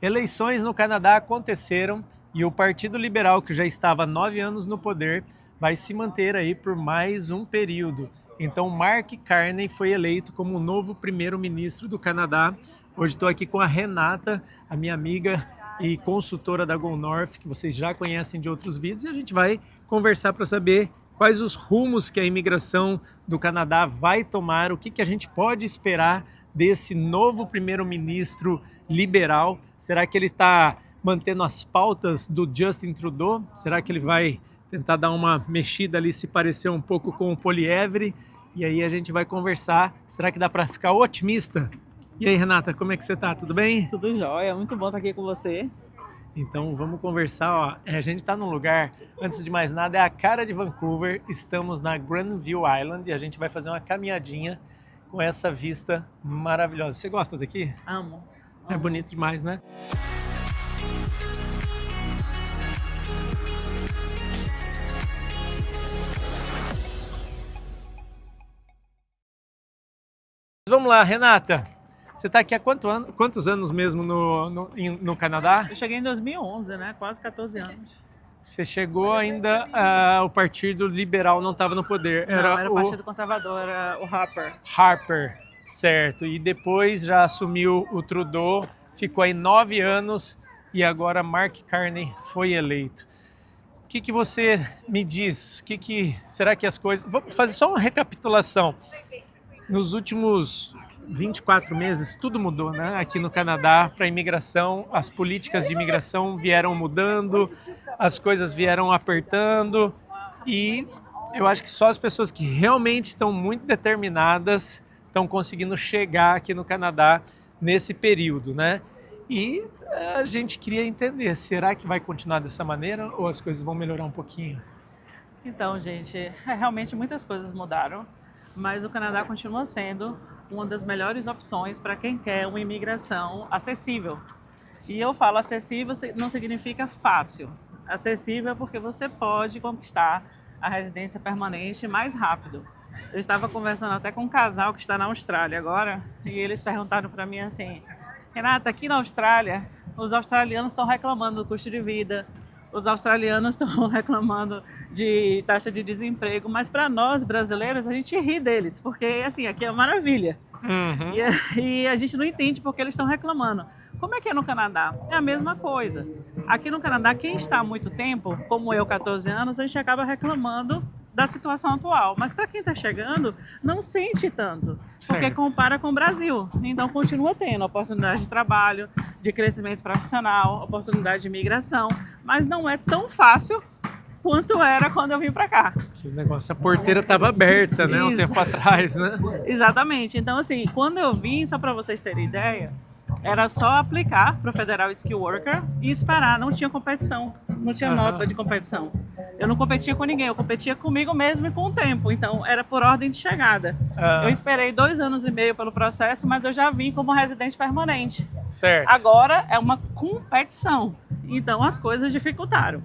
Eleições no Canadá aconteceram e o Partido Liberal, que já estava há 9 anos no poder, vai se manter aí por mais um período. Então, Mark Carney foi eleito como o novo primeiro-ministro do Canadá. Hoje estou aqui com a Renata, a minha amiga e consultora da Go North, que vocês já conhecem de outros vídeos, e a gente vai conversar para saber quais os rumos que a imigração do Canadá vai tomar, o que a gente pode esperar desse novo primeiro-ministro liberal. Será que ele está mantendo as pautas do Justin Trudeau? Será que ele vai tentar dar uma mexida ali, se parecer um pouco com o Poilievre? E aí a gente vai conversar. Será que dá para ficar otimista? E aí, Renata, como é que você tá? Tudo bem? Tudo jóia, muito bom estar aqui com você. Então vamos conversar, ó. A gente está num lugar, antes de mais nada, é a cara de Vancouver. Estamos na Granville Island e a gente vai fazer uma caminhadinha com essa vista maravilhosa. Você gosta daqui? Amo. É bonito demais, né? Vamos lá, Renata. Você está aqui há quantos anos mesmo no Canadá? Eu cheguei em 2011, né? Quase 14 anos. Você chegou ainda, o Partido Liberal não estava no poder. Era o Partido Conservador, era o Harper. Harper, certo. E depois já assumiu o Trudeau, ficou aí 9 anos e agora Mark Carney foi eleito. O que você me diz? Será que as coisas... Vamos fazer só uma recapitulação. Nos últimos 24 meses, tudo mudou, né? Aqui no Canadá, para a imigração, as políticas de imigração vieram mudando, as coisas vieram apertando e eu acho que só as pessoas que realmente estão muito determinadas estão conseguindo chegar aqui no Canadá nesse período, né? E a gente queria entender, será que vai continuar dessa maneira ou as coisas vão melhorar um pouquinho? Então, gente, realmente muitas coisas mudaram, mas o Canadá continua sendo uma das melhores opções para quem quer uma imigração acessível. E eu falo acessível não significa fácil. Acessível porque você pode conquistar a residência permanente mais rápido. Eu estava conversando até com um casal que está na Austrália agora e eles perguntaram para mim assim: Renata, aqui na Austrália, os australianos estão reclamando do custo de vida, os australianos estão reclamando de taxa de desemprego, mas para nós brasileiros a gente ri deles, porque assim, aqui é maravilha. Uhum. E a gente não entende porque eles estão reclamando. Como é que é no Canadá? É a mesma coisa. Aqui no Canadá, quem está há muito tempo, como eu, 14 anos, a gente acaba reclamando da situação atual. Mas para quem está chegando, não sente tanto, porque Certo. compara com o Brasil. Então continua tendo oportunidade de trabalho, de crescimento profissional, oportunidade de imigração, mas não é tão fácil quanto era quando eu vim para cá. Que negócio, a porteira estava aberta, né, um Isso. tempo atrás, né? Exatamente. Então, assim, quando eu vim, só para vocês terem ideia, era só aplicar para o Federal Skill Worker e esperar. Não tinha competição, não tinha nota de competição. Eu não competia com ninguém, eu competia comigo mesmo e com o tempo. Então, era por ordem de chegada. Eu esperei 2 anos e meio pelo processo, mas eu já vim como residente permanente. Certo. Agora é uma competição. Então, as coisas dificultaram.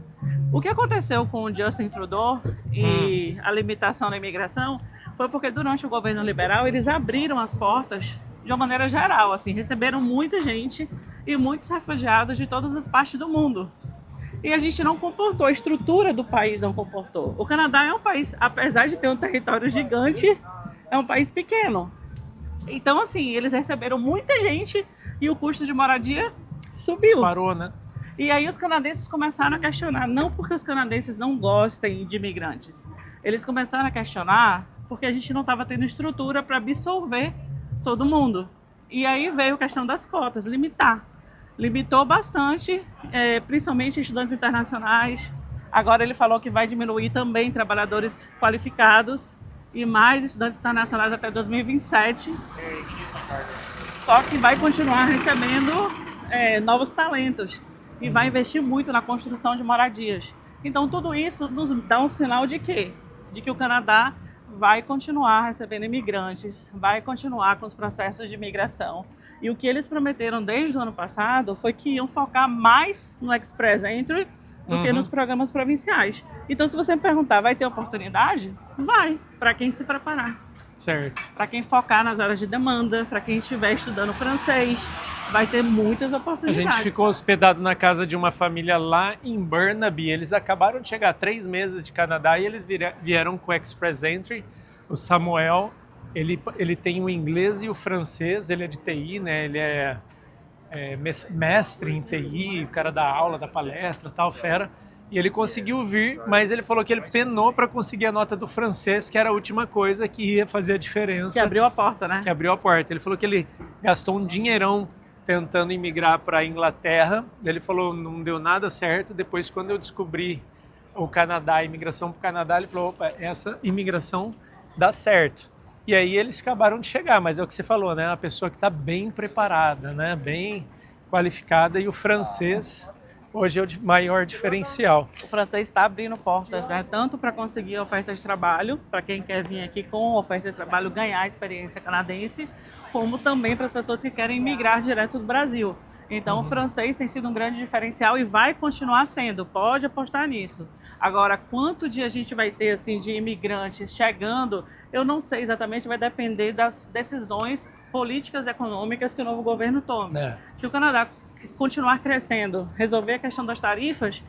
O que aconteceu com o Justin Trudeau e a limitação da imigração foi porque durante o governo liberal eles abriram as portas de uma maneira geral, assim, receberam muita gente e muitos refugiados de todas as partes do mundo. E a gente não comportou, a estrutura do país não comportou. O Canadá é um país, apesar de ter um território gigante, é um país pequeno. Então, assim, eles receberam muita gente e o custo de moradia subiu. Disparou, né? E aí os canadenses começaram a questionar, não porque os canadenses não gostem de imigrantes, eles começaram a questionar porque a gente não estava tendo estrutura para absorver todo mundo. E aí veio a questão das cotas, limitar. Limitou bastante, principalmente estudantes internacionais. Agora ele falou que vai diminuir também trabalhadores qualificados e mais estudantes internacionais até 2027. Só que vai continuar recebendo novos talentos. E vai investir muito na construção de moradias. Então, tudo isso nos dá um sinal de quê? De que o Canadá vai continuar recebendo imigrantes, vai continuar com os processos de imigração. E o que eles prometeram desde o ano passado foi que iam focar mais no Express Entry do que nos programas provinciais. Então, se você me perguntar, vai ter oportunidade? Vai, para quem se preparar. Certo. Para quem focar nas áreas de demanda, para quem estiver estudando francês, vai ter muitas A oportunidades. gente ficou hospedado na casa de uma família lá em Burnaby. Eles acabaram de chegar 3 meses de Canadá e eles vieram com Express Entry. O Samuel, ele tem o inglês e o francês, ele é de TI, né? Ele é mestre em TI, o cara da aula, da palestra, tal, fera. E ele conseguiu vir, mas ele falou que ele penou para conseguir a nota do francês, que era a última coisa que ia fazer a diferença. Que abriu a porta, né? Que abriu a porta. Ele falou que ele gastou um dinheirão tentando imigrar para a Inglaterra. Ele falou, não deu nada certo. Depois, quando eu descobri o Canadá, a imigração para o Canadá, ele falou, opa, essa imigração dá certo. E aí eles acabaram de chegar, mas é o que você falou, né? Uma pessoa que está bem preparada, né? Bem qualificada, e o francês hoje é o maior diferencial. O francês está abrindo portas, né? Tanto para conseguir oferta de trabalho, para quem quer vir aqui com oferta de trabalho ganhar a experiência canadense, como também para as pessoas que querem migrar direto do Brasil. Então, o francês tem sido um grande diferencial e vai continuar sendo, pode apostar nisso. Agora, quanto de a gente vai ter assim, de imigrantes chegando, eu não sei exatamente, vai depender das decisões políticas e econômicas que o novo governo tome. Se o Canadá continuar crescendo, resolver a questão das tarifas,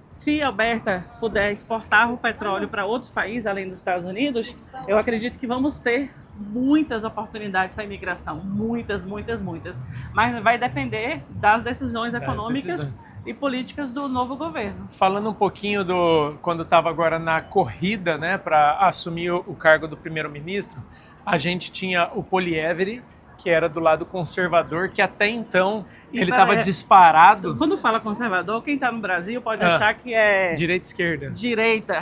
se a Alberta puder exportar o petróleo para outros países, além dos Estados Unidos, eu acredito que vamos ter muitas oportunidades para a imigração, muitas. Mas vai depender das decisões econômicas e políticas do novo governo. Falando um pouquinho quando estava agora na corrida, né, para assumir o cargo do primeiro-ministro, a gente tinha o Poilievre, que era do lado conservador, que até então ele estava disparado. Quando fala conservador, quem está no Brasil pode achar que é... Direita e esquerda. Direita,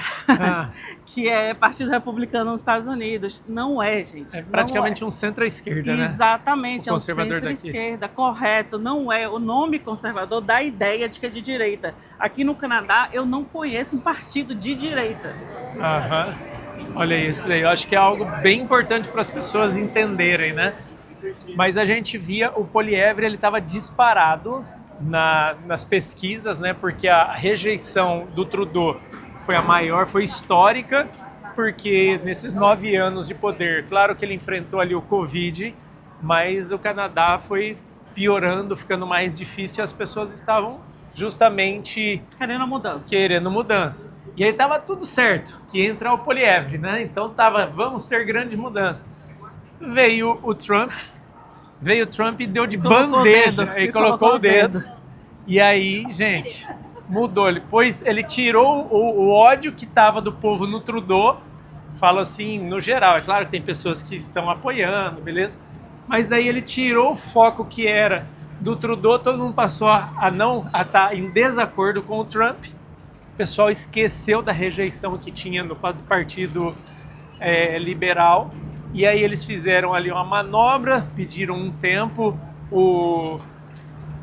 que é Partido Republicano nos Estados Unidos. Não é, gente. É praticamente um centro-esquerda, né? Exatamente, é um centro-esquerda, correto. Não é. O nome conservador dá a ideia de que é de direita. Aqui no Canadá, eu não conheço um partido de direita. Olha isso daí. Eu acho que é algo bem importante para as pessoas entenderem, né? Mas a gente via o Poilievre, ele estava disparado nas pesquisas, né? Porque a rejeição do Trudeau foi a maior, foi histórica, porque nesses 9 anos de poder, claro que ele enfrentou ali o Covid, mas o Canadá foi piorando, ficando mais difícil, e as pessoas estavam justamente querendo mudança. E aí estava tudo certo, que ia entrar o Poilievre, né? Então vamos ter grande mudança. Veio o Trump e deu de bandeja, e colocou o dedo. E aí, gente, mudou. Depois ele tirou o ódio que estava do povo no Trudeau, falo assim, no geral. É claro que tem pessoas que estão apoiando, beleza? Mas daí ele tirou o foco que era do Trudeau, todo mundo passou a estar em desacordo com o Trump. O pessoal esqueceu da rejeição que tinha no Partido Liberal. E aí eles fizeram ali uma manobra, pediram um tempo. O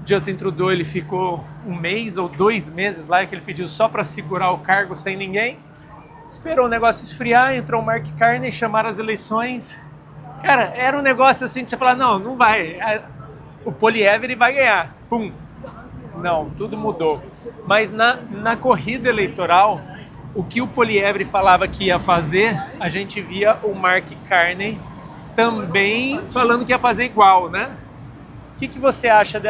Justin Trudeau, ele ficou 1 mês ou 2 meses lá, que ele pediu só para segurar o cargo sem ninguém. Esperou o negócio esfriar, entrou o Mark Carney, chamaram as eleições. Cara, era um negócio assim que você fala, não vai, o Poilievre vai ganhar. Pum. Não, tudo mudou. Mas na corrida eleitoral, o que o Poilievre falava que ia fazer, a gente via o Mark Carney também falando que ia fazer igual, né? O que você acha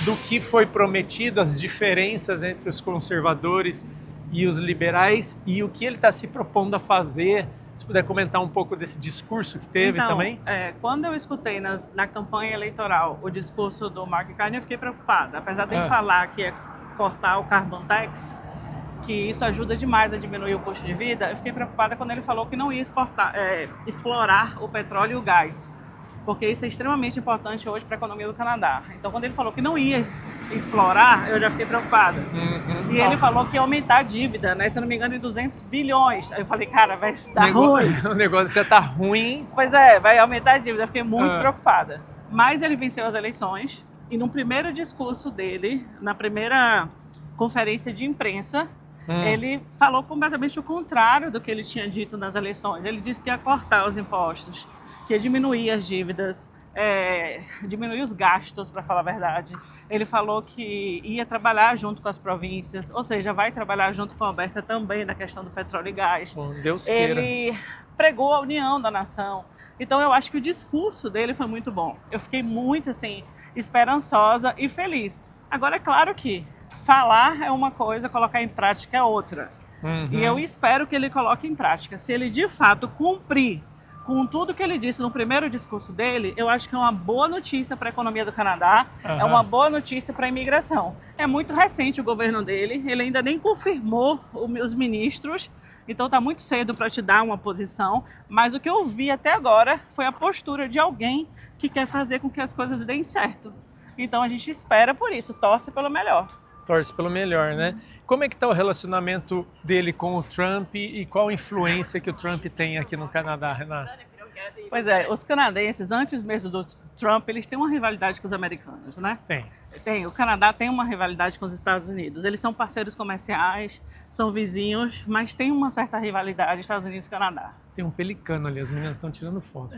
do que foi prometido, as diferenças entre os conservadores e os liberais, e o que ele está se propondo a fazer? Se puder comentar um pouco desse discurso que teve também. Quando eu escutei na campanha eleitoral o discurso do Mark Carney, eu fiquei preocupada. Apesar de ele falar que é cortar o carbon tax, que isso ajuda demais a diminuir o custo de vida, eu fiquei preocupada quando ele falou que não ia explorar o petróleo e o gás, porque isso é extremamente importante hoje para a economia do Canadá. Então, quando ele falou que não ia explorar, eu já fiquei preocupada. E ele falou que ia aumentar a dívida, né? Se eu não me engano, em 200 bilhões. Aí eu falei, cara, vai dar ruim. O negócio já tá ruim. Pois é, vai aumentar a dívida. Eu fiquei muito preocupada. Mas ele venceu as eleições e no primeiro discurso dele, na primeira conferência de imprensa, ele falou completamente o contrário do que ele tinha dito nas eleições. Ele disse que ia cortar os impostos, que ia diminuir as dívidas, diminuir os gastos, para falar a verdade. Ele falou que ia trabalhar junto com as províncias, ou seja, vai trabalhar junto com a Alberta também na questão do petróleo e gás. Bom, Deus queira. Ele pregou a união da nação. Então eu acho que o discurso dele foi muito bom. Eu fiquei muito assim... esperançosa e feliz. Agora, é claro que falar é uma coisa, colocar em prática é outra. E eu espero que ele coloque em prática. Se ele de fato cumprir com tudo que ele disse no primeiro discurso dele, eu acho que é uma boa notícia para a economia do Canadá, é uma boa notícia para a imigração. É muito recente o governo dele, ele ainda nem confirmou os ministros, então está muito cedo para te dar uma posição, mas o que eu vi até agora foi a postura de alguém que quer fazer com que as coisas deem certo. Então a gente espera por isso, torce pelo melhor. Torce pelo melhor, né? Como é que está o relacionamento dele com o Trump e qual a influência que o Trump tem aqui no Canadá, Renata? Pois é, os canadenses, antes mesmo do Trump, eles têm uma rivalidade com os americanos, né? Tem. O Canadá tem uma rivalidade com os Estados Unidos. Eles são parceiros comerciais, são vizinhos, mas tem uma certa rivalidade Estados Unidos e Canadá. Tem um pelicano ali, as meninas estão tirando foto.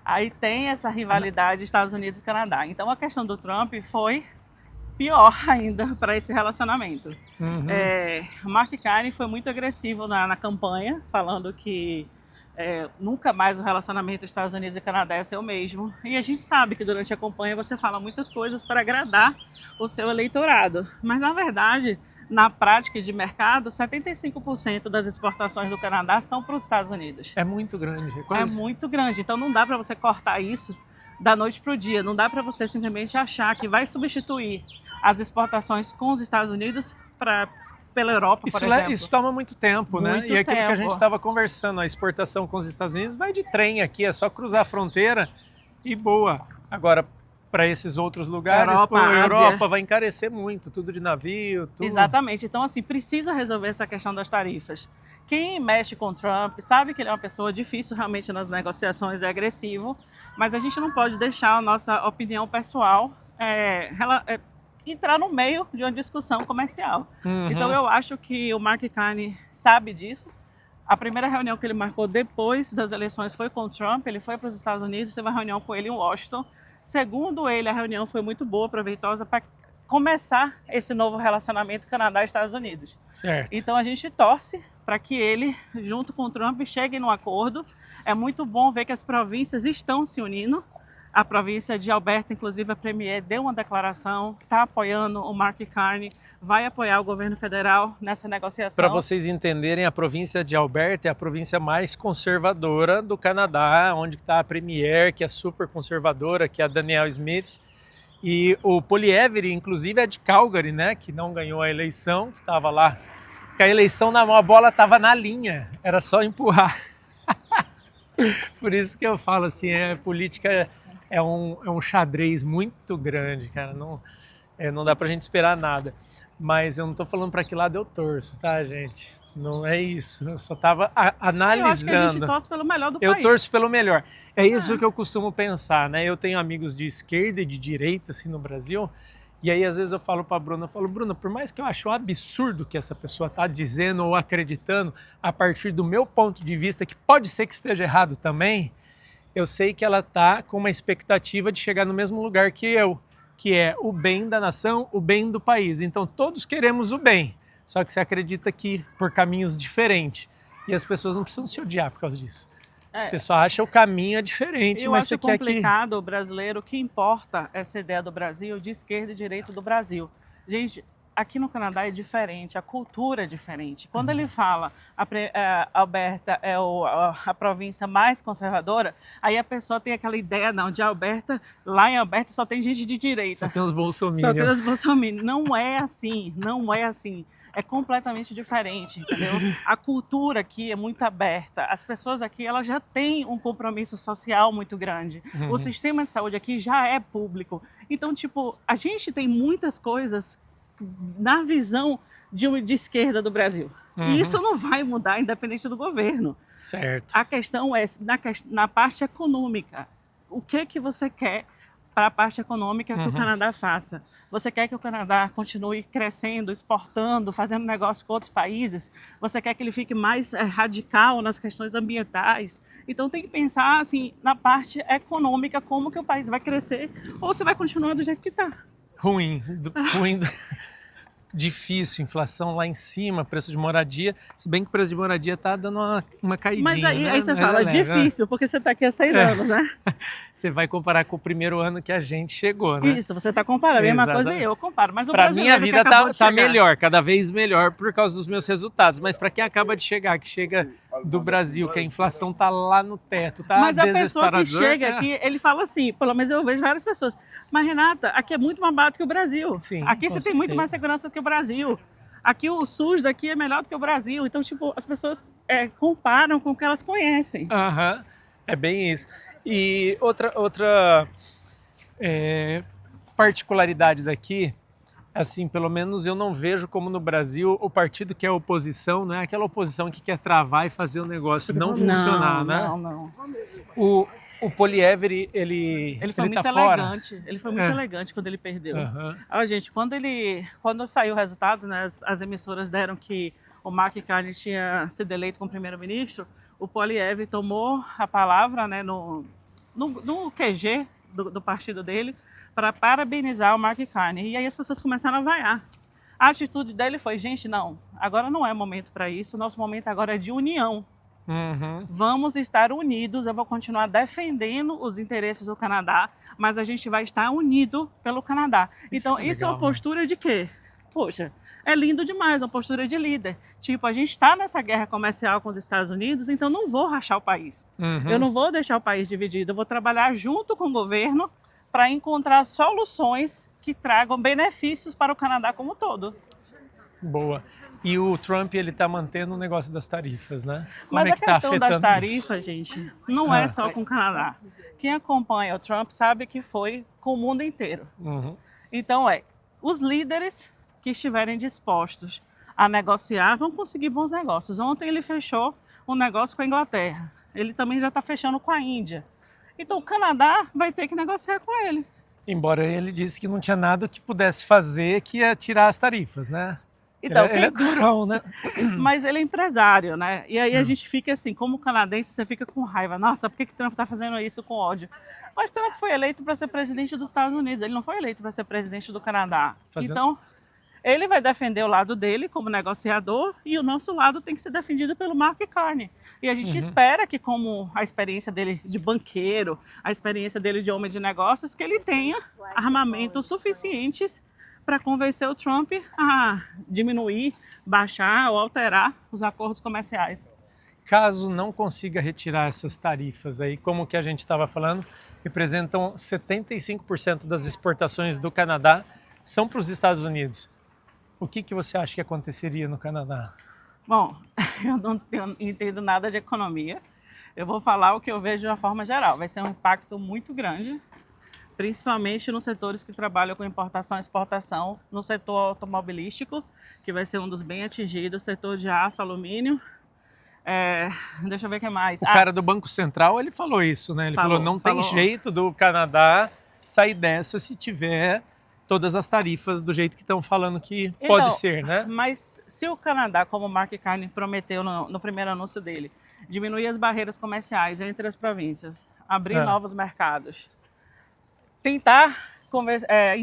Aí tem essa rivalidade Estados Unidos e Canadá. Então a questão do Trump foi pior ainda para esse relacionamento. O Mark Carney foi muito agressivo na campanha, falando que nunca mais o relacionamento Estados Unidos e Canadá ia ser o mesmo. E a gente sabe que durante a campanha você fala muitas coisas para agradar o seu eleitorado. Mas, na verdade, na prática de mercado, 75% das exportações do Canadá são para os Estados Unidos. É muito grande. É muito grande. Então, não dá para você cortar isso da noite para o dia. Não dá para você simplesmente achar que vai substituir as exportações com os Estados Unidos pela Europa, por exemplo. Isso toma muito tempo, né? Muito e aquilo tempo. que a gente estava conversando, a exportação com os Estados Unidos vai de trem aqui, é só cruzar a fronteira e boa. Agora, para esses outros lugares, Europa vai encarecer muito, tudo de navio, tudo. Exatamente. Então, assim, precisa resolver essa questão das tarifas. Quem mexe com o Trump sabe que ele é uma pessoa difícil realmente nas negociações, é agressivo, mas a gente não pode deixar a nossa opinião pessoal entrar no meio de uma discussão comercial. Então eu acho que o Mark Carney sabe disso. A primeira reunião que ele marcou depois das eleições foi com o Trump, ele foi para os Estados Unidos, teve uma reunião com ele em Washington. Segundo ele, a reunião foi muito boa, proveitosa para começar esse novo relacionamento Canadá e Estados Unidos. Certo. Então a gente torce para que ele, junto com o Trump, chegue num acordo. É muito bom ver que as províncias estão se unindo. A província de Alberta, inclusive a Premier, deu uma declaração, está apoiando o Mark Carney, vai apoiar o governo federal nessa negociação. Para vocês entenderem, a província de Alberta é a província mais conservadora do Canadá, onde está a Premier, que é super conservadora, que é a Danielle Smith. E o Poilievre, inclusive, é de Calgary, né, que não ganhou a eleição, que estava lá. Que a eleição na mão, a bola estava na linha, era só empurrar. Por isso que eu falo assim, política é um xadrez muito grande, cara. Não dá pra gente esperar nada. Mas eu não tô falando para que lado eu torço, tá, gente? Não é isso. Eu só tava analisando. Eu acho que a gente torce pelo melhor do país. Eu torço pelo melhor. É isso que eu costumo pensar, né? Eu tenho amigos de esquerda e de direita, assim, no Brasil. E aí, às vezes, eu falo para a Bruna, Bruna, por mais que eu ache um absurdo que essa pessoa está dizendo ou acreditando, a partir do meu ponto de vista, que pode ser que esteja errado também, eu sei que ela está com uma expectativa de chegar no mesmo lugar que eu, que é o bem da nação, o bem do país. Então, todos queremos o bem, só que você acredita que por caminhos diferentes. E as pessoas não precisam se odiar por causa disso. Você só acha o caminho diferente, mas você quer que... Eu acho complicado o brasileiro, o que importa essa ideia do Brasil, de esquerda e direita do Brasil. Gente, aqui no Canadá é diferente, a cultura é diferente. Quando ele fala Alberta é a província mais conservadora, aí a pessoa tem aquela ideia, não, de Alberta, lá em Alberta só tem gente de direita. Só tem os bolsominions. Só tem os bolsominions. Não é assim, não é assim. É completamente diferente, entendeu? A cultura aqui é muito aberta. As pessoas aqui, elas já têm um compromisso social muito grande. O sistema de saúde aqui já é público. Então, tipo, a gente tem muitas coisas na visão de esquerda do Brasil. E isso não vai mudar, independente do governo. Certo. A questão é na parte econômica. O que você quer para a parte econômica que o Canadá faça? Você quer que o Canadá continue crescendo, exportando, fazendo negócio com outros países? Você quer que ele fique mais radical nas questões ambientais? Então tem que pensar assim, na parte econômica, como que o país vai crescer, ou se vai continuar do jeito que está. difícil, inflação lá em cima, preço de moradia, se bem que o preço de moradia tá dando uma caidinha, Mas aí, né? aí você Mas fala, é leve, né? difícil, porque você está aqui há 6 anos, né? Você vai comparar com o primeiro ano que a gente chegou, né? Isso, você está comparando, a mesma coisa Exatamente. eu comparo. Mas o Pra mim a brasileiro que vida acabou tá de chegar, melhor, cada vez melhor por causa dos meus resultados. Mas para quem acaba de chegar, que chega do Brasil, que a inflação tá lá no teto, tá Mas a pessoa que desesperador. chega aqui, ele fala assim, pelo menos eu vejo várias pessoas, mas Renata, aqui é muito mais barato que o Brasil. Sim, Aqui com você tem muito certeza. mais segurança que o Brasil. Aqui o SUS daqui é melhor do que o Brasil. Então, tipo, as pessoas comparam com o que elas conhecem. Aham, é bem isso. E outra particularidade daqui, assim, pelo menos eu não vejo como no Brasil o partido que é oposição, né? Aquela oposição que quer travar e fazer o negócio não funcionar, né? Não. O Polievre, ele Ele foi muito tá fora. elegante. Ele foi muito elegante quando ele perdeu. Aham. Ó, gente, quando saiu o resultado, né, as emissoras deram que o Mark Carney tinha sido eleito como primeiro-ministro, o Poilievre tomou a palavra, né, no QG do partido dele para parabenizar o Mark Carney. E aí as pessoas começaram a vaiar. A atitude dele foi, gente, não, agora não é momento para isso, nosso momento agora é de união. Uhum. Vamos estar unidos, eu vou continuar defendendo os interesses do Canadá, mas a gente vai estar unido pelo Canadá. Então, é isso é legal, uma postura de quê? Poxa, é lindo demais, uma postura de líder. Tipo, a gente está nessa guerra comercial com os Estados Unidos, então não vou rachar o país. Uhum. Eu não vou deixar o país dividido, eu vou trabalhar junto com o governo para encontrar soluções que tragam benefícios para o Canadá como um todo. Boa. E o Trump, ele tá mantendo o negócio das tarifas, né? Como Mas é a que tá questão das afetando tarifas, isso? gente, não é só com o Canadá. Quem acompanha o Trump sabe que foi com o mundo inteiro. Uhum. Então, os líderes que estiverem dispostos a negociar vão conseguir bons negócios. Ontem ele fechou um negócio com a Inglaterra. Ele também já está fechando com a Índia. Então, o Canadá vai ter que negociar com ele. Embora ele disse que não tinha nada que pudesse fazer que ia tirar as tarifas, né? Então, ele é durão, né? Mas ele é empresário, né? E aí a gente fica assim, como canadense, você fica com raiva. Nossa, por que Trump está fazendo isso com ódio? Mas Trump foi eleito para ser presidente dos Estados Unidos, ele não foi eleito para ser presidente do Canadá. Então, ele vai defender o lado dele como negociador e o nosso lado tem que ser defendido pelo Mark Carney. E a gente espera que, como a experiência dele de banqueiro, a experiência dele de homem de negócios, que ele tenha armamentos suficientes para convencer o Trump a diminuir, baixar ou alterar os acordos comerciais. Caso não consiga retirar essas tarifas aí, como que a gente estava falando, representam 75% das exportações do Canadá são para os Estados Unidos. O que você acha que aconteceria no Canadá? Bom, eu não entendo nada de economia. Eu vou falar o que eu vejo de uma forma geral. Vai ser um impacto muito grande, principalmente nos setores que trabalham com importação e exportação, no setor automobilístico, que vai ser um dos bem atingidos, setor de aço, alumínio. Deixa eu ver o que mais. O cara do Banco Central, ele falou isso, né? Ele falou, não tem jeito do Canadá sair dessa se tiver todas as tarifas do jeito que estão falando que pode ser, né? Mas se o Canadá, como o Mark Carney prometeu no primeiro anúncio dele, diminuir as barreiras comerciais entre as províncias, abrir novos mercados, tentar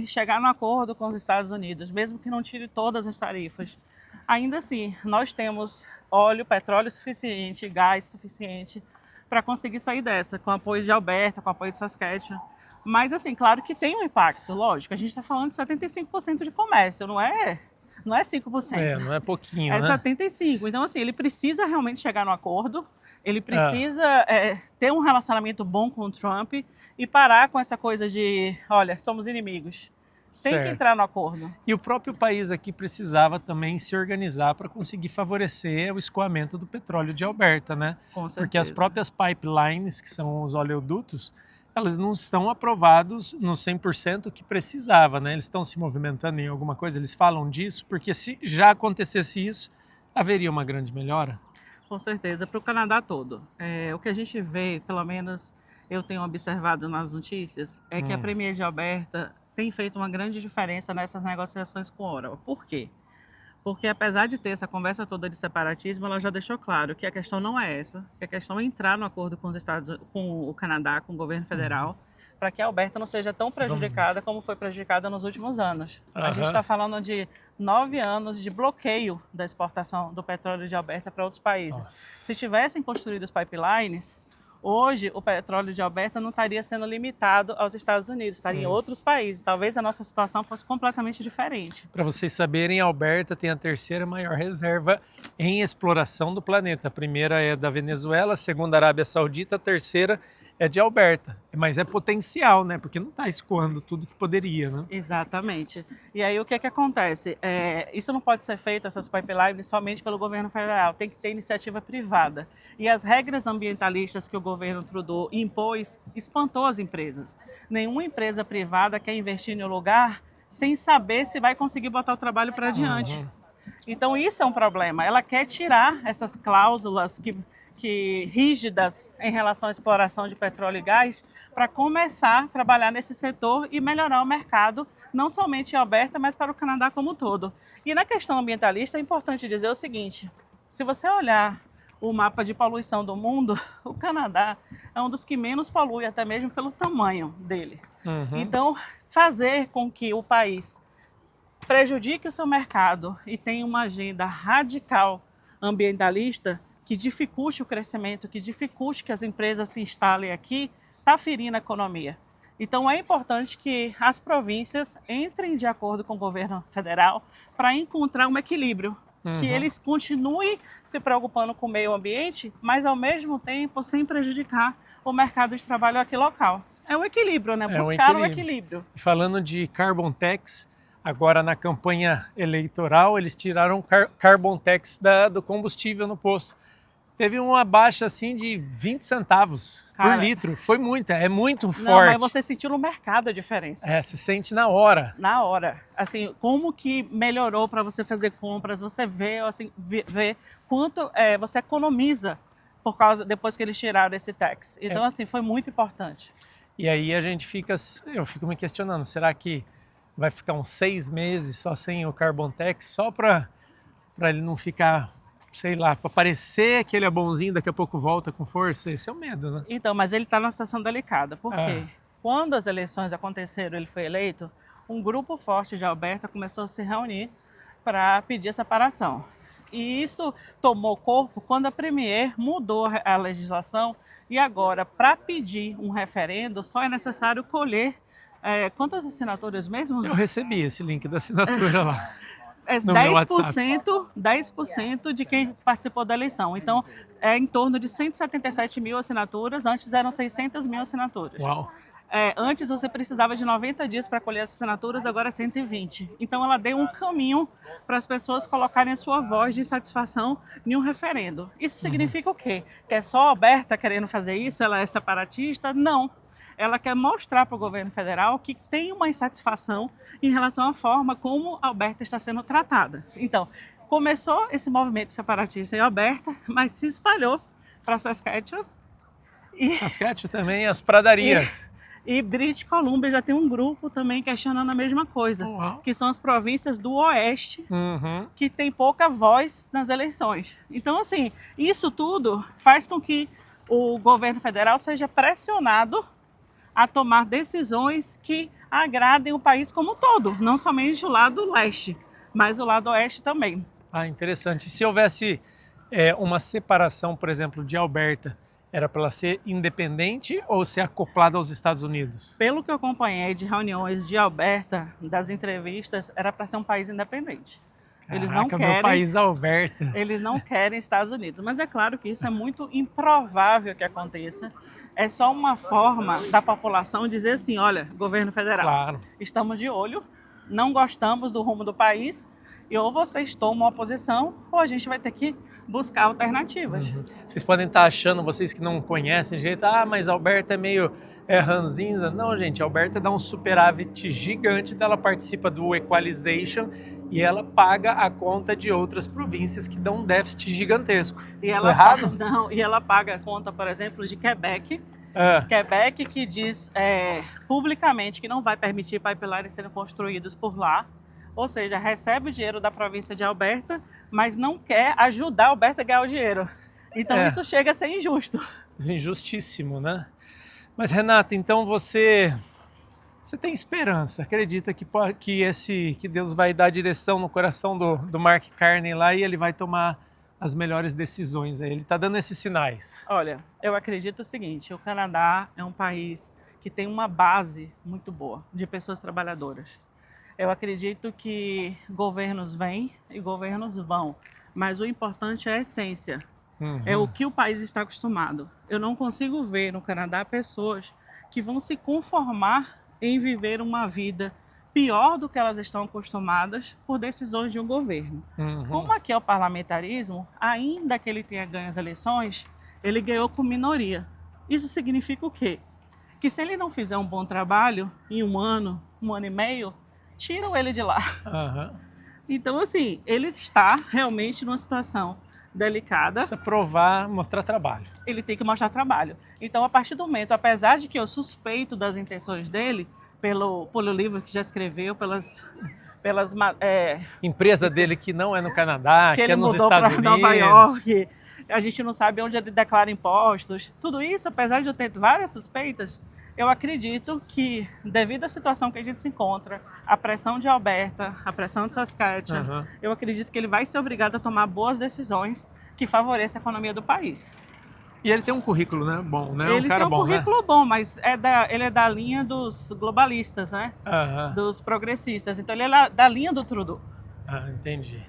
chegar no acordo com os Estados Unidos, mesmo que não tire todas as tarifas. Ainda assim, nós temos óleo, petróleo suficiente, gás suficiente para conseguir sair dessa, com apoio de Alberta, com apoio de Saskatchewan. Mas, assim, claro que tem um impacto, lógico. A gente está falando de 75% de comércio, não é 5%. Não é pouquinho, né? É 75%. Então, assim, ele precisa realmente chegar no acordo, ele precisa ter um relacionamento bom com o Trump e parar com essa coisa de, olha, somos inimigos. Tem que entrar no acordo. E o próprio país aqui precisava também se organizar para conseguir favorecer o escoamento do petróleo de Alberta, né? Com certeza. Porque as próprias pipelines, que são os oleodutos, elas não estão aprovados no 100% que precisava, né? Eles estão se movimentando em alguma coisa, eles falam disso, porque se já acontecesse isso, haveria uma grande melhora? Com certeza, para o Canadá todo. O que a gente vê, pelo menos eu tenho observado nas notícias, é que a Premier de Alberta tem feito uma grande diferença nessas negociações com o Ottawa. Por quê? Porque apesar de ter essa conversa toda de separatismo, ela já deixou claro que a questão não é essa, que a questão é entrar no acordo com o Canadá, com o governo federal, para que a Alberta não seja tão prejudicada como foi prejudicada nos últimos anos. A gente está falando de 9 anos de bloqueio da exportação do petróleo de Alberta para outros países. Nossa. Se tivessem construído os pipelines, hoje o petróleo de Alberta não estaria sendo limitado aos Estados Unidos, estaria em outros países. Talvez a nossa situação fosse completamente diferente. Para vocês saberem, Alberta tem a terceira maior reserva em exploração do planeta. A primeira é da Venezuela, a segunda Arábia Saudita, a terceira é de Alberta. Mas é potencial, né? Porque não está escoando tudo que poderia, né? Exatamente. E aí o que acontece? Isso não pode ser feito, essas pipelines, somente pelo governo federal. Tem que ter iniciativa privada. E as regras ambientalistas que o governo Trudeau impôs espantou as empresas. Nenhuma empresa privada quer investir em um lugar sem saber se vai conseguir botar o trabalho para adiante. Então isso é um problema. Ela quer tirar essas cláusulas rígidas em relação à exploração de petróleo e gás para começar a trabalhar nesse setor e melhorar o mercado, não somente em Alberta, mas para o Canadá como um todo. E na questão ambientalista é importante dizer o seguinte, se você olhar o mapa de poluição do mundo, o Canadá é um dos que menos polui, até mesmo pelo tamanho dele. Então, fazer com que o país prejudique o seu mercado e tenha uma agenda radical ambientalista que dificulte o crescimento, que dificulte que as empresas se instalem aqui, está ferindo a economia. Então é importante que as províncias entrem de acordo com o governo federal para encontrar um equilíbrio, que eles continuem se preocupando com o meio ambiente, mas ao mesmo tempo sem prejudicar o mercado de trabalho aqui local. É um equilíbrio, né? Buscar um equilíbrio. Falando de Carbon Tax, agora na campanha eleitoral eles tiraram Carbon Tax do combustível no posto. Teve uma baixa assim de 20 centavos por litro. Foi muito, é muito forte. Mas você sentiu no mercado a diferença. Se sente na hora. Na hora. Assim, como que melhorou para você fazer compras, você vê, assim, vê quanto você economiza depois que eles tiraram esse tax. Então, assim, foi muito importante. E aí eu fico me questionando, será que vai ficar uns 6 meses só sem o Carbon Tax, só para ele não ficar, sei lá, para parecer que ele é bonzinho, daqui a pouco volta com força? Esse é o medo, né? Então, mas ele está numa situação delicada. Por quê? Quando as eleições aconteceram, ele foi eleito, um grupo forte de Alberta começou a se reunir para pedir a separação. E isso tomou corpo quando a Premier mudou a legislação e agora, para pedir um referendo, só é necessário colher quantas assinaturas mesmo? Eu recebi esse link da assinatura lá. 10% de quem participou da eleição. Então, é em torno de 177 mil assinaturas, antes eram 600 mil assinaturas. Uau! Antes você precisava de 90 dias para colher as assinaturas, agora é 120. Então ela deu um caminho para as pessoas colocarem a sua voz de insatisfação em um referendo. Isso significa o quê? Que é só a Alberta querendo fazer isso? Ela é separatista? Não. Ela quer mostrar para o governo federal que tem uma insatisfação em relação à forma como a Alberta está sendo tratada. Então, começou esse movimento separatista em Alberta, mas se espalhou para Saskatchewan. Saskatchewan também, as pradarias. E British Columbia já tem um grupo também questionando a mesma coisa, que são as províncias do oeste, que tem pouca voz nas eleições. Então, assim, isso tudo faz com que o governo federal seja pressionado a tomar decisões que agradem o país como um todo, não somente o lado leste, mas o lado oeste também. Interessante. E se houvesse uma separação, por exemplo, de Alberta, era para ela ser independente ou ser acoplada aos Estados Unidos? Pelo que eu acompanhei de reuniões de Alberta, das entrevistas, era para ser um país independente. Eles não querem, meu país Alberta. Eles não querem Estados Unidos. Mas é claro que isso é muito improvável que aconteça. É só uma forma da população dizer assim, olha, governo federal, estamos de olho, não gostamos do rumo do país, e ou vocês tomam uma posição, ou a gente vai ter que buscar alternativas. Vocês podem estar achando, vocês que não conhecem jeito, mas Alberta é meio ranzinza. Não, gente, Alberta dá um superávit gigante, ela participa do Equalization e ela paga a conta de outras províncias que dão um déficit gigantesco. E ela errado? Não, e ela paga a conta, por exemplo, de Quebec. Quebec que diz publicamente que não vai permitir pipelines serem construídos por lá. Ou seja, recebe o dinheiro da província de Alberta, mas não quer ajudar a Alberta a ganhar o dinheiro. Então isso chega a ser injusto. Injustíssimo, né? Mas Renata, então você tem esperança, acredita que Deus vai dar direção no coração do Mark Carney lá e ele vai tomar as melhores decisões. Ele está dando esses sinais. Olha, eu acredito o seguinte, o Canadá é um país que tem uma base muito boa de pessoas trabalhadoras. Eu acredito que governos vêm e governos vão, mas o importante é a essência. É o que o país está acostumado. Eu não consigo ver no Canadá pessoas que vão se conformar em viver uma vida pior do que elas estão acostumadas por decisões de um governo. Como aqui é o parlamentarismo, ainda que ele tenha ganho as eleições, ele ganhou com minoria. Isso significa o quê? Que se ele não fizer um bom trabalho, em um ano e meio, tiram ele de lá. Então, assim, ele está realmente numa situação delicada. Precisa provar, mostrar trabalho. Ele tem que mostrar trabalho. Então, a partir do momento, apesar de que eu suspeito das intenções dele, pelo livro que já escreveu, pelas empresa dele que não é no Canadá, que ele é nos mudou Estados para Unidos. Nova York, a gente não sabe onde ele declara impostos. Tudo isso, apesar de eu ter várias suspeitas, eu acredito que, devido à situação que a gente se encontra, a pressão de Alberta, a pressão de Saskatchewan, eu acredito que ele vai ser obrigado a tomar boas decisões que favoreçam a economia do país. E ele tem um currículo, né, bom, né? Ele cara tem um bom, currículo né? bom, mas ele é da linha dos globalistas, né? Dos progressistas. Então ele é da linha do Trudeau. Entendi.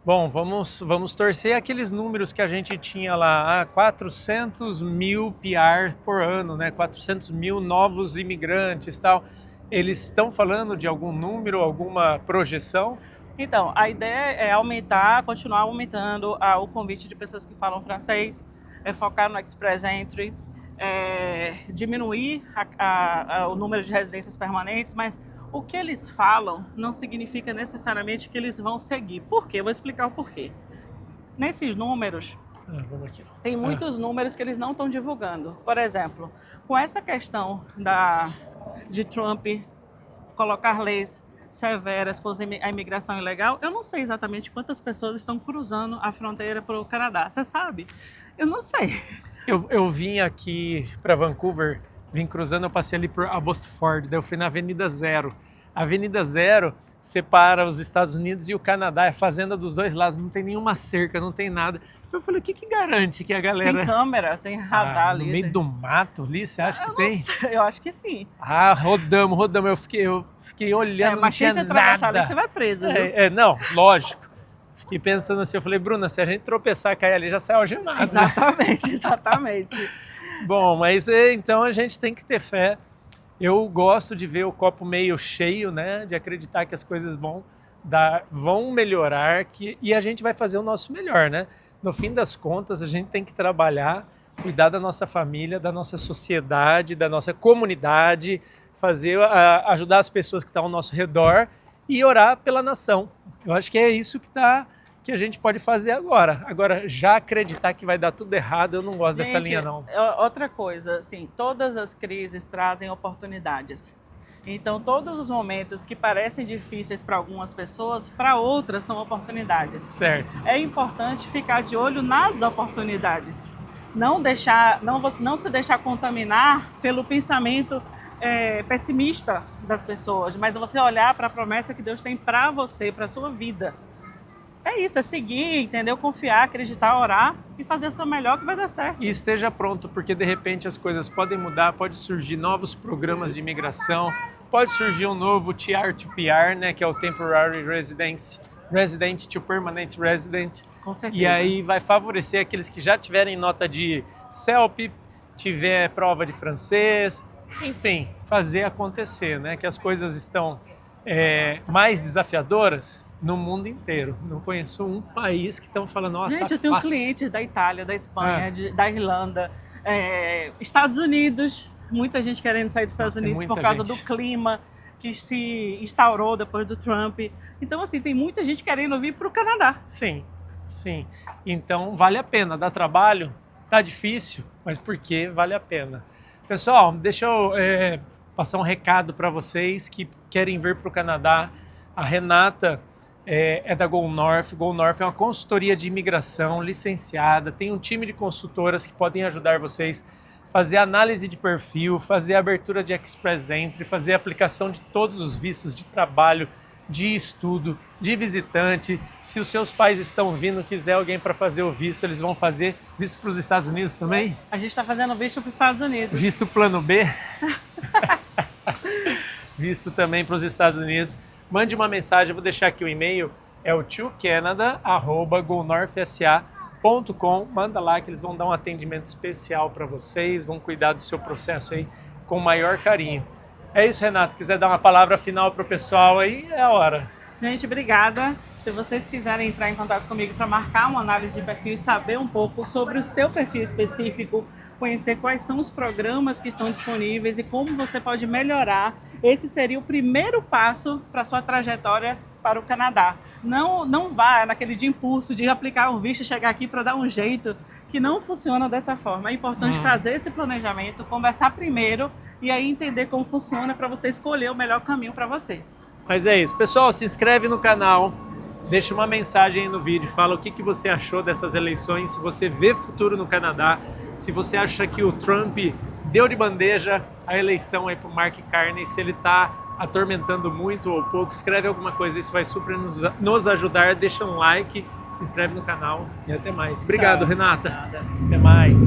Bom, vamos torcer aqueles números que a gente tinha lá, 400 mil PR por ano, né? 400 mil novos imigrantes e tal. Eles estão falando de algum número, alguma projeção? Então, a ideia é continuar aumentando o convite de pessoas que falam francês, focar no Express Entry, diminuir o número de residências permanentes, mas o que eles falam não significa necessariamente que eles vão seguir. Por quê? Eu vou explicar o porquê. Nesses números, vamos aqui. Tem muitos números que eles não estão divulgando. Por exemplo, com essa questão de Trump colocar leis severas com a imigração ilegal, eu não sei exatamente quantas pessoas estão cruzando a fronteira para o Canadá. Você sabe? Eu não sei. Eu vim aqui para Vancouver, vim cruzando, eu passei ali por Abbotsford, daí eu fui na Avenida Zero. A Avenida Zero separa os Estados Unidos e o Canadá, é fazenda dos dois lados, não tem nenhuma cerca, não tem nada. Eu falei, o que garante que a galera... Tem câmera, tem radar ali. No meio do mato ali, você acha que tem? Eu acho que sim. Rodamos, eu fiquei olhando, não tinha se atravessar nada. Ali, você vai preso, viu? Não, lógico. Fiquei pensando assim, eu falei, Bruna, se a gente tropeçar e cair ali, já sai algemado. Exatamente, exatamente. Bom, mas então a gente tem que ter fé. Eu gosto de ver o copo meio cheio, né? De acreditar que as coisas vão melhorar e a gente vai fazer o nosso melhor, né? No fim das contas, a gente tem que trabalhar, cuidar da nossa família, da nossa sociedade, da nossa comunidade, ajudar as pessoas que estão ao nosso redor e orar pela nação. Eu acho que é isso que a gente pode fazer agora. Agora, já acreditar que vai dar tudo errado, eu não gosto dessa linha, não. Outra coisa, assim, todas as crises trazem oportunidades. Então, todos os momentos que parecem difíceis para algumas pessoas, para outras são oportunidades. Certo. É importante ficar de olho nas oportunidades. Não se deixar contaminar pelo pensamento pessimista das pessoas, mas você olhar para a promessa que Deus tem para você, para a sua vida. É isso, é seguir, entendeu? Confiar, acreditar, orar e fazer o seu melhor que vai dar certo. E esteja pronto, porque de repente as coisas podem mudar, pode surgir novos programas de imigração, pode surgir um novo TR to PR, né, que é o Temporary Resident to Permanent Resident. Com certeza. E aí vai favorecer aqueles que já tiverem nota de CELP, tiver prova de francês, enfim, fazer acontecer, né? Que as coisas estão mais desafiadoras no mundo inteiro. Não conheço um país que estão falando, gente, tá eu tenho fácil. clientes da Itália, da Espanha, da Irlanda, Estados Unidos, muita gente querendo sair dos Estados Unidos por causa do clima que se instaurou depois do Trump. Então, assim, tem muita gente querendo vir para o Canadá. Sim, sim. Então, vale a pena. Dá trabalho? Tá difícil, mas por que vale a pena? Pessoal, deixa eu passar um recado para vocês que querem vir para o Canadá. A Renata é da Go North. Go North é uma consultoria de imigração licenciada, tem um time de consultoras que podem ajudar vocês fazer análise de perfil, fazer abertura de Express Entry, fazer aplicação de todos os vistos de trabalho, de estudo, de visitante. Se os seus pais estão vindo, quiser alguém para fazer o visto, eles vão fazer visto para os Estados Unidos também? A gente está fazendo visto para os Estados Unidos. Visto plano B? Visto também para os Estados Unidos. Mande uma mensagem, eu vou deixar aqui o e-mail, é o tiocanada@gonorthsa.com. Manda lá que eles vão dar um atendimento especial para vocês, vão cuidar do seu processo aí com o maior carinho. É isso, Renato. Quiser dar uma palavra final para o pessoal aí, é a hora. Gente, obrigada. Se vocês quiserem entrar em contato comigo para marcar uma análise de perfil e saber um pouco sobre o seu perfil específico, conhecer quais são os programas que estão disponíveis e como você pode melhorar, esse seria o primeiro passo para a sua trajetória para o Canadá. Não vá naquele de impulso de aplicar um visto e chegar aqui para dar um jeito, que não funciona dessa forma. É importante fazer esse planejamento, conversar primeiro e aí entender como funciona para você escolher o melhor caminho para você. Mas é isso. Pessoal, se inscreve no canal, deixa uma mensagem aí no vídeo, fala o que você achou dessas eleições, se você vê futuro no Canadá, se você acha que o Trump deu de bandeja a eleição aí pro Mark Carney, se ele tá atormentando muito ou pouco, escreve alguma coisa, isso vai super nos ajudar, deixa um like, se inscreve no canal e até mais. Obrigado, Renata. Nada. Até mais.